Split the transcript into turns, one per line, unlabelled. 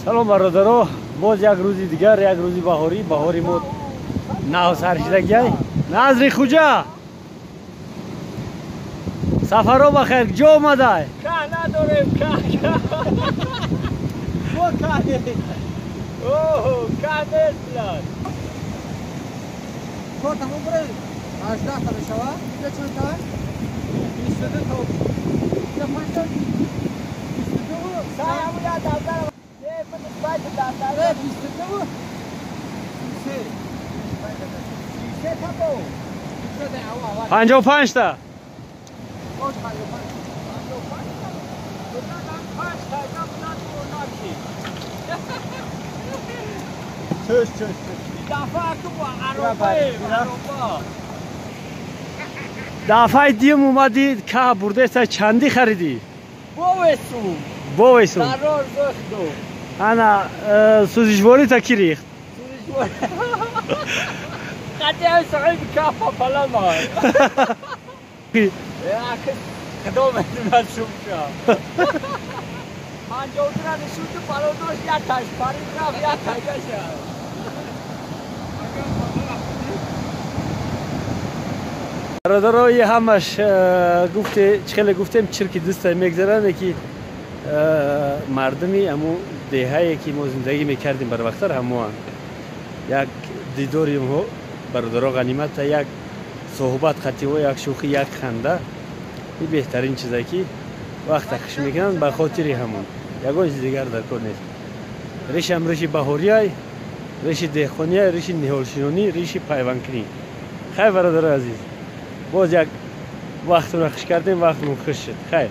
سلام برادرها، باز یک روزی دیگر، یک روزی بهاری ما نو سرشیدگی نظری خوجا سفرها بخیر کجا آمده؟
که نداریم که ما که نیست اوه که نیست لاد
کار تمام برای 18 تا بشوه اینجا چند تا؟ 22 تا 25 تا 22
سعی همون یاد دفتر باید دفتر
22
سه تا بو
55 تا
چش دفعه تو عربه
دفعه دیم اومدی که برده تا چندی خریدی؟ بویسو
قرار گفتو
انا سوزشواری تا کی ریخت؟
قدی های صحیح کافا پلا مای کدوم میدونم شوم شا آنجا اوترا نشون تو پلو دوش یا تاش پاری گراف یا تاش
برادرها یه همش چخیلی گفتیم چرکی دوسته میگذرن که مردمی همو دههایی که ما زندگی میکردیم بر وقتر همو هم یک دیداری ما برادرها غنیمت یک صحبت خطی و یک شوخی یک خنده این بهترین چیزه که وقت خش میکنن به خاطر همون یگان چیز دیگر در کار نیست ریش هم ریش بهاری های ریش دهخانی های ریش نهالشینانی ریش پیوانکنی خیر برادر عزیز باز یک وقت رو خش کردیم وقت رو خش شد خیر